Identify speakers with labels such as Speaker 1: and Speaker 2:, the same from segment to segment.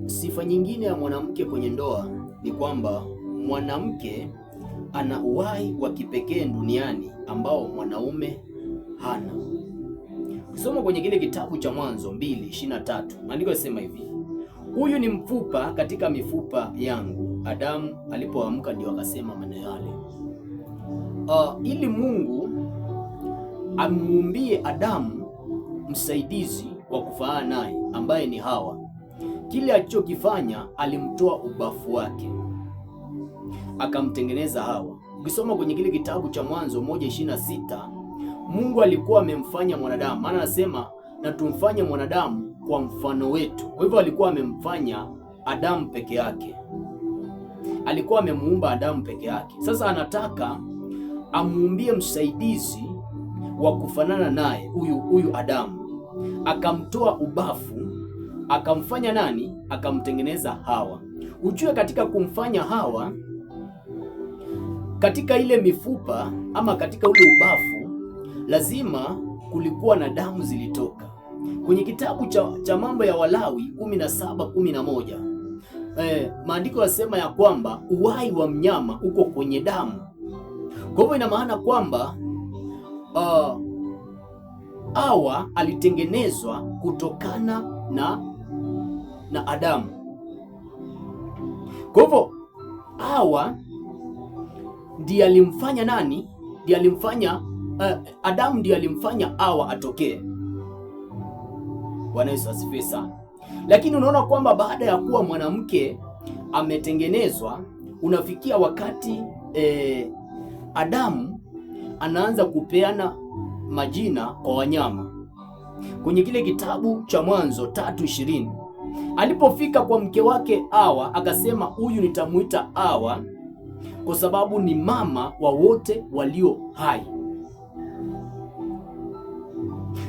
Speaker 1: Sifa nyingine ya mwanamke kwenye ndoa ni kwamba mwanamke ana uhai wa kipekee duniani ambao mwanaume hana. Kusoma kwenye kile kitabu cha Mwanzo 2:23, maandiko yanasema hivi: huyu ni mfupa katika mifupa yangu. Adamu alipoamka ndio akasema maneno yale. Ili Mungu amuumbie Adamu msaidizi wa kufanana naye ambaye ni Hawa, kile alichokifanya alimtoa ubafu wake akamtengeneza Hawa. Ukisoma kwenye kile kitabu cha Mwanzo 1:26, Mungu alikuwa amemfanya mwanadamu, maana anasema na tumfanye mwanadamu kwa mfano wetu. Kwa hivyo alikuwa amemfanya Adamu peke yake, alikuwa amemuumba Adamu peke yake. Sasa anataka amuumbie msaidizi wa kufanana naye huyu Adamu, akamtoa ubafu akamfanya nani? Akamtengeneza Hawa. Ujue katika kumfanya Hawa, katika ile mifupa ama katika ule ubafu lazima kulikuwa na damu zilitoka. Kwenye kitabu cha Mambo ya Walawi 17:11, maandiko yasema ya kwamba uhai wa mnyama uko kwenye damu. Kwa hivyo ina maana kwamba Hawa alitengenezwa kutokana na Adamu. Kwa hivyo Hawa ndiye alimfanya nani? Ndiye alimfanya Adamu ndiye alimfanya Hawa atokee. Bwana Yesu asifiwe sana. Lakini unaona kwamba baada ya kuwa mwanamke ametengenezwa, unafikia wakati Adamu anaanza kupeana majina kwa wanyama. Kwenye kile kitabu cha Mwanzo 3:20, alipofika kwa mke wake Hawa akasema, huyu nitamuita Hawa kwa sababu ni mama wa wote walio hai.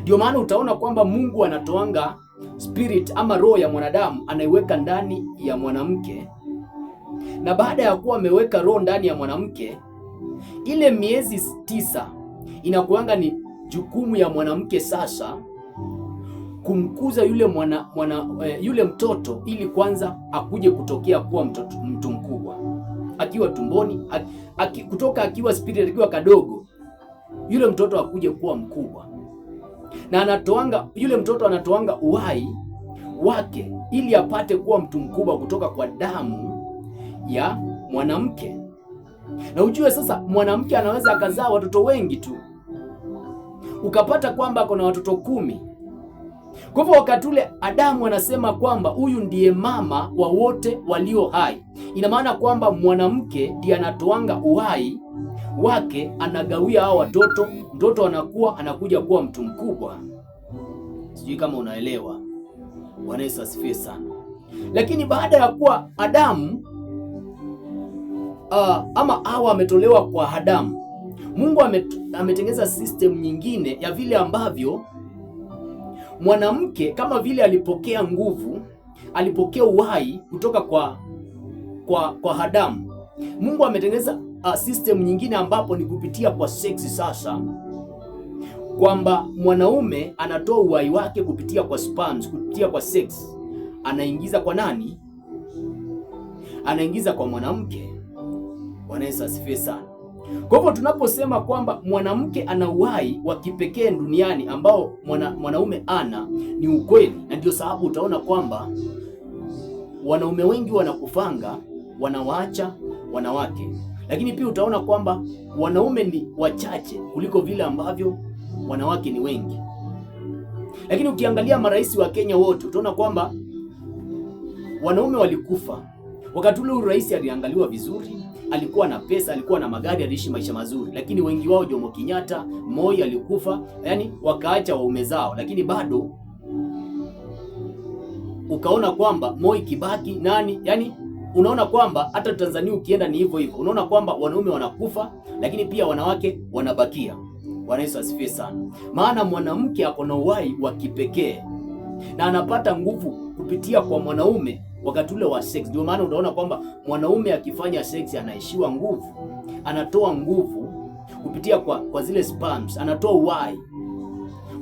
Speaker 1: Ndio maana utaona kwamba Mungu anatoanga spirit ama roho ya mwanadamu, anaiweka ndani ya mwanamke, na baada ya kuwa ameweka roho ndani ya mwanamke, ile miezi 9 inakuanga ni jukumu ya mwanamke sasa kumkuza yule mtoto, ili kwanza akuje kutokea kuwa mtu mkubwa akiwa tumboni, kutoka akiwa spirit, akiwa kadogo, yule mtoto akuje kuwa mkubwa, na yule mtoto anatoanga uhai wake ili apate kuwa mtu mkubwa kutoka kwa damu ya mwanamke. Na ujue sasa mwanamke anaweza akazaa watoto wengi tu, ukapata kwamba kuna watoto 10. Kwa hivyo wakati ule Adamu anasema kwamba huyu ndiye mama wa wote walio hai, ina maana kwamba mwanamke ndiye anatoanga uhai wake, anagawia hao watoto, mtoto anakuja kuwa mtu mkubwa. Sijui kama unaelewa. Bwana Yesu asifiwe sana. Lakini baada ya kuwa Adamu ama Hawa ametolewa kwa Adamu, Mungu ametengeza system nyingine ya vile ambavyo mwanamke kama vile alipokea nguvu, alipokea uhai kutoka kwa Adamu. Mungu ametengeza system nyingine ambapo ni kupitia kwa sex sasa, kwamba mwanaume anatoa uhai wake kupitia kwa sperms, kupitia kwa sex, anaingiza kwa nani? Anaingiza kwa mwanamke. Bwana Yesu asifiwe sana. Kwa hivyo tunaposema kwamba mwanamke ana uhai wa kipekee duniani ambao mwanaume ana, ni ukweli, na ndio sababu utaona kwamba wanaume wengi wanakufanga, wanawaacha wanawake. Lakini pia utaona kwamba wanaume ni wachache kuliko vile ambavyo wanawake ni wengi. Lakini ukiangalia marais wa Kenya wote utaona kwamba wanaume walikufa. Wakati ule rais aliangaliwa vizuri, alikuwa na pesa, alikuwa na magari, aliishi maisha mazuri. Lakini wengi wao, Jomo Kenyatta, Moi alikufa, yani wakaacha waume zao. Lakini bado ukaona kwamba Moi, Kibaki, nani, yani unaona kwamba hata Tanzania ukienda ni hivyo hivyo. Unaona kwamba wanaume wanakufa, lakini pia wanawake wanabakia. Bwana Yesu asifiwe sana. Maana mwanamke ako na uhai wa kipekee na anapata nguvu kupitia kwa mwanaume wakati ule wa sex. Ndio maana unaona kwamba mwanaume akifanya sex anaishiwa nguvu, anatoa nguvu kupitia kwa zile sperms, anatoa uhai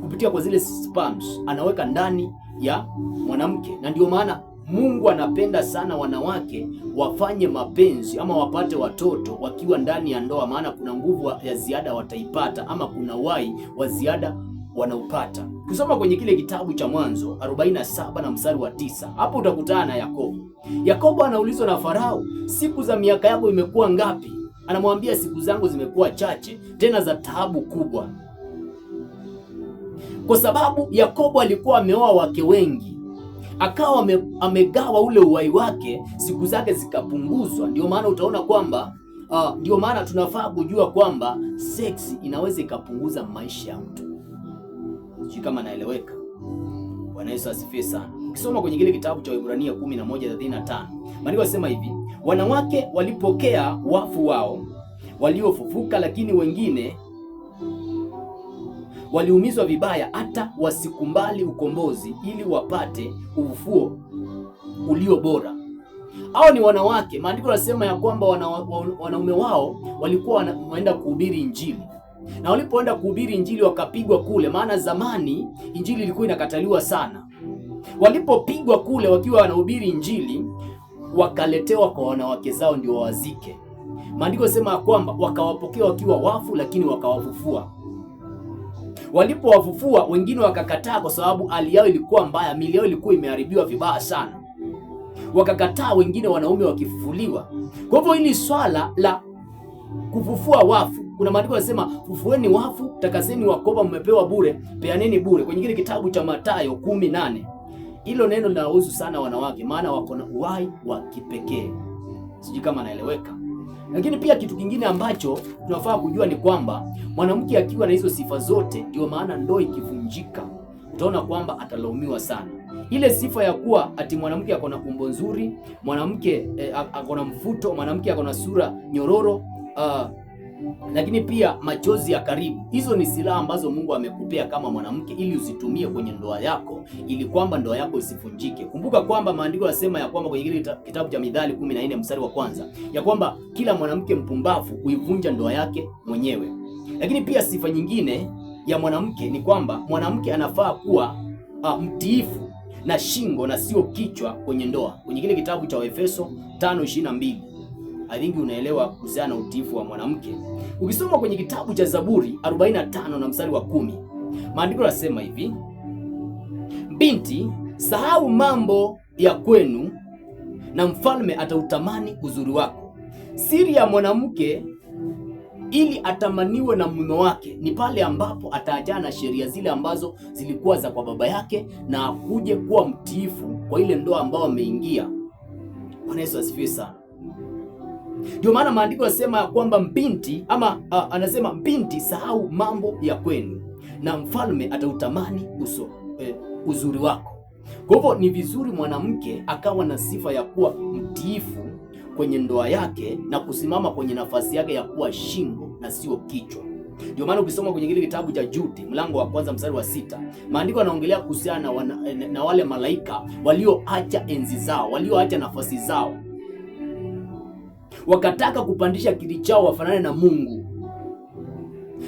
Speaker 1: kupitia kwa zile sperms, anaweka ndani ya mwanamke. Na ndio maana Mungu anapenda sana wanawake wafanye mapenzi ama wapate watoto wakiwa ndani ya ndoa, maana kuna nguvu ya ziada wataipata, ama kuna uhai wa ziada wanaupata. Kusoma kwenye kile kitabu cha Mwanzo 47 na mstari wa 9, hapo utakutana na Yakobo. Yakobo anaulizwa na Farao, siku za miaka yako imekuwa ngapi? Anamwambia, siku zangu zimekuwa chache, tena za taabu kubwa. Kwa sababu Yakobo alikuwa ameoa wake wengi, akawa amegawa ule uhai wake, siku zake zikapunguzwa. Ndio maana utaona kwamba ndio maana tunafaa kujua kwamba sex inaweza ikapunguza maisha ya mtu. Sio kama naeleweka. Bwana Yesu asifiwe sana. Ukisoma kwenye kile kitabu cha Waebrania 11:35, maandiko yanasema hivi, wanawake walipokea wafu wao waliofufuka, lakini wengine waliumizwa vibaya hata wasikumbali ukombozi ili wapate ufufuo ulio bora. Hao ni wanawake. Maandiko yanasema ya kwamba wanaume wao walikuwa wanaenda kuhubiri Injili, na walipoenda kuhubiri Injili wakapigwa kule, maana zamani Injili ilikuwa inakataliwa sana. Walipopigwa kule wakiwa wanahubiri Injili, wakaletewa kwa wanawake zao ndio wawazike. Maandiko yanasema ya kwamba wakawapokea wakiwa wafu, lakini wakawafufua. Walipowafufua, wengine wakakataa kwa sababu hali yao ilikuwa mbaya, mili yao ilikuwa imeharibiwa vibaya sana. Wakakataa wengine wanaume wakifufuliwa. Kwa hivyo hili swala la kufufua wafu, kuna maandiko yanasema fufueni wafu, takaseni wakoma, mmepewa bure, peaneni bure, kwenye kile kitabu cha Mathayo 10:8. Hilo neno linahusu sana wanawake, maana wako na uhai wa kipekee. Sijui kama naeleweka. Lakini pia kitu kingine ambacho tunafaa kujua ni kwamba mwanamke akiwa na hizo sifa zote, ndio maana ndoa ikivunjika utaona kwamba atalaumiwa sana. Ile sifa ya kuwa ati mwanamke ako na umbo nzuri, mwanamke ako na mvuto, mwanamke ako na sura nyororo, lakini pia machozi ya karibu. Hizo ni silaha ambazo Mungu amekupea kama mwanamke ili uzitumie kwenye ndoa yako, ili kwamba ndoa yako isivunjike. Kumbuka kwamba maandiko yanasema ya kwamba kwenye kile kitabu cha Mithali 14 mstari wa 1 ya kwamba kila mwanamke mpumbavu huivunja ndoa yake mwenyewe. Lakini pia sifa nyingine ya mwanamke ni kwamba mwanamke anafaa kuwa mtiifu na shingo na sio kichwa kwenye ndoa. Kwenye kile kitabu cha Efeso 5:22 I think unaelewa kuhusiana na utiifu wa mwanamke. Ukisoma kwenye kitabu cha Zaburi 45 na mstari wa 10, maandiko yanasema hivi, binti, sahau mambo ya kwenu na mfalme atautamani uzuri wako. Siri ya mwanamke ili atamaniwe na mume wake ni pale ambapo ataachana na sheria zile ambazo zilikuwa za kwa baba yake na akuje kuwa mtiifu kwa ile ndoa ambayo ameingia. Bwana Yesu asifiwe sana. Ndio maana maandiko yanasema kwamba binti anasema binti, sahau mambo ya kwenu na mfalme atautamani uzuri wako. Kwa hivyo ni vizuri mwanamke akawa na sifa ya kuwa mtiifu kwenye ndoa yake na kusimama kwenye nafasi yake ya kuwa shingo na sio kichwa. Ndio maana ukisoma kwenye kile kitabu cha Jude mlango wa 1 mstari wa 6, maandiko yanaongelea kuhusiana na wale malaika walioacha enzi zao, walioacha nafasi zao, wakataka kupandisha kiti chao wafanane na Mungu.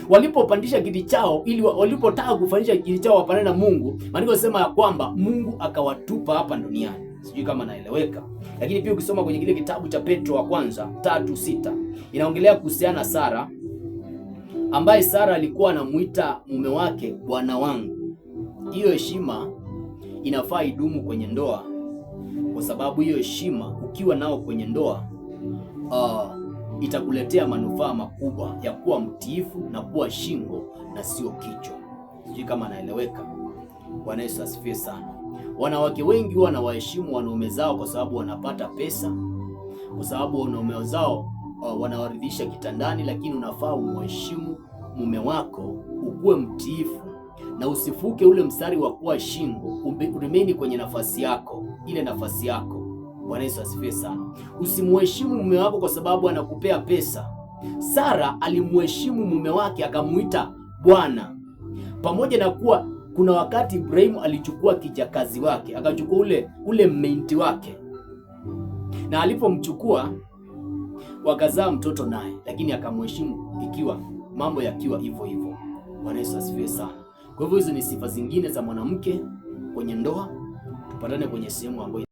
Speaker 1: Walipopandisha kiti chao walipotaka kufanyisha kiti chao wafanane na Mungu, maandiko yanasema ya kwamba Mungu akawatupa hapa duniani. Sijui kama naeleweka. Lakini pia ukisoma kwenye kile kitabu cha Petro wa kwanza 3:6 inaongelea kuhusiana na Sara, ambaye Sara alikuwa anamuita mume wake bwana wangu. Hiyo heshima inafaa idumu kwenye ndoa, kwa sababu hiyo heshima ukiwa nao kwenye ndoa itakuletea manufaa makubwa ya kuwa mtiifu na kuwa shingo na sio kichwa. Sijui kama naeleweka. Bwana Yesu asifiwe sana. Wanawake wengi huwa wanawaheshimu wanaume zao kwa sababu wanapata pesa, kwa sababu wanaume zao wanawaridhisha kitandani, lakini unafaa umheshimu mume wako, ukuwe mtiifu na usifuke ule mstari wa kuwa shingo, uremeni kwenye nafasi yako, ile nafasi yako. Bwana Yesu asifiwe sana. Usimheshimu mume wako kwa sababu anakupea pesa. Sara alimheshimu mume wake akamuita bwana, pamoja na kuwa kuna wakati Ibrahimu alichukua kijakazi wake, akachukua ule mminti wake, na alipomchukua wakazaa mtoto naye, lakini akamheshimu ikiwa mambo yakiwa hivyo hivyo. Bwana Yesu asifiwe sana. Kwa hivyo hizo ni sifa zingine za mwanamke kwenye ndoa. Tupatane kwenye sehemu ambayo